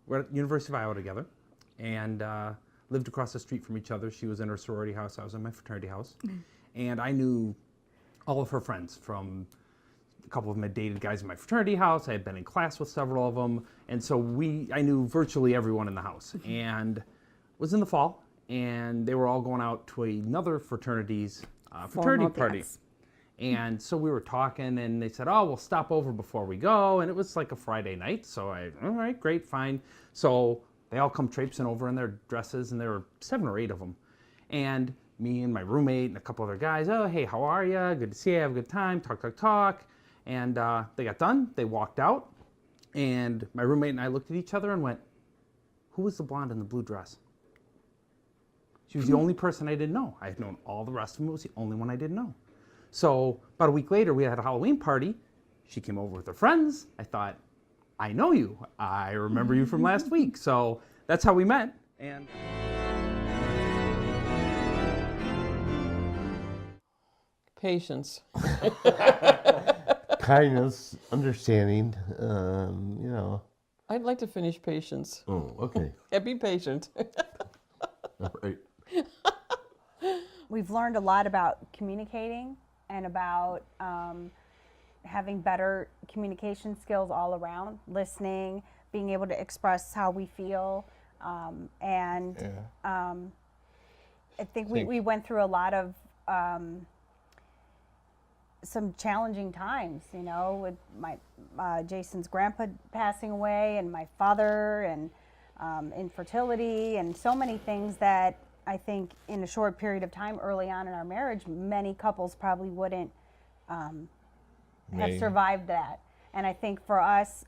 were at University of Iowa together, and lived across the street from each other. She was in her sorority house, I was in my fraternity house. And I knew all of her friends. From a couple of them had dated guys in my fraternity house. I had been in class with several of them. And so I knew virtually everyone in the house. And it was in the fall, and they were all going out to another fraternity's fraternity party. And so we were talking, and they said, oh, we'll stop over before we go. And it was like a Friday night. So all right, great, fine. So they all come traipsing over in their dresses, and there were 7 or 8 of them. And me and my roommate and a couple other guys, oh, hey, how are you? Good to see you, have a good time, talk. And they got done, they walked out, and my roommate and I looked at each other and went, who was the blonde in the blue dress? She was the only person I didn't know. I had known all the rest of them, it was the only one I didn't know. So about a week later, we had a Halloween party. She came over with her friends. I thought, I know you. I remember you from last week. So that's how we met. And patience. Kindness, understanding, I'd like to finish patience. Oh, okay. Yeah, be patient. All right. We've learned a lot about communicating and about having better communication skills all around, listening, being able to express how we feel. I think we went through a lot of some challenging times, with my Jason's grandpa passing away, and my father, and infertility, and so many things that I think in a short period of time early on in our marriage, many couples probably wouldn't have survived that. And I think for us,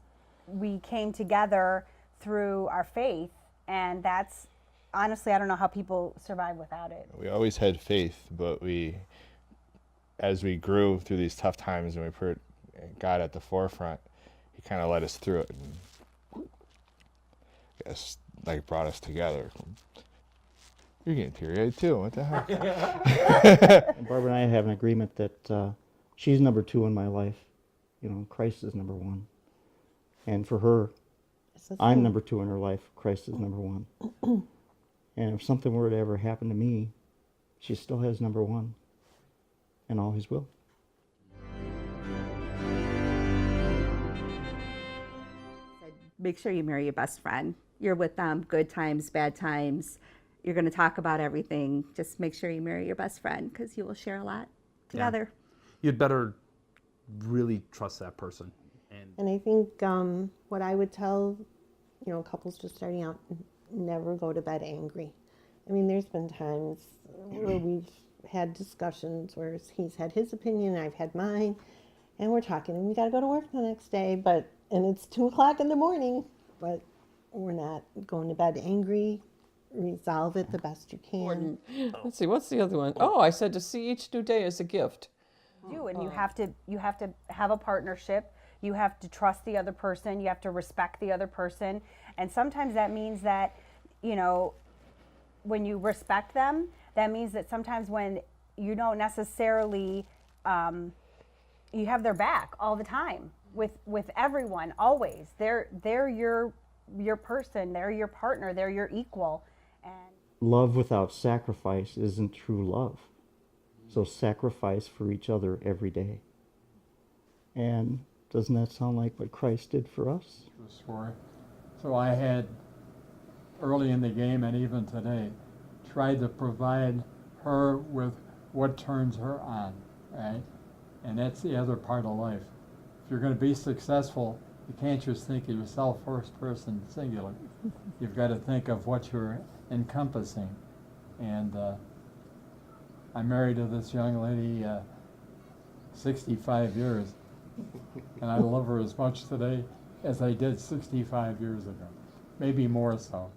we came together through our faith, and that's honestly, I don't know how people survive without it. We always had faith, but as we grew through these tough times and we put God at the forefront, he kind of led us through it and brought us together. You're getting teary-eyed too, what the heck? Barbara and I have an agreement that she's number 2 in my life. Christ is number 1. And for her, I'm number 2 in her life. Christ is number 1. And if something were to ever happen to me, she still has number 1. And always will. Make sure you marry your best friend. You're with them, good times, bad times. You're going to talk about everything. Just make sure you marry your best friend, because you will share a lot together. Yeah. You'd better really trust that person. And I think what I would tell, couples just starting out, never go to bed angry. I mean, there's been times where we've had discussions where he's had his opinion, I've had mine, and we're talking, and we got to go to work the next day, and it's 2:00 in the morning, but we're not going to bed angry. Resolve it the best you can. Let's see, what's the other one? Oh, I said to see each new day as a gift. And you have to have a partnership. You have to trust the other person. You have to respect the other person. And sometimes that means that, when you respect them, that means that sometimes when you don't necessarily, you have their back all the time with everyone, always. They're your person, they're your partner, they're your equal. And love without sacrifice isn't true love. So sacrifice for each other every day. And doesn't that sound like what Christ did for us? True story. So I had, early in the game and even today, tried to provide her with what turns her on, right? And that's the other part of life. If you're going to be successful, you can't just think of yourself first person singular. You've got to think of what you're encompassing. And I'm married to this young lady 65 years, and I love her as much today as I did 65 years ago, maybe more so.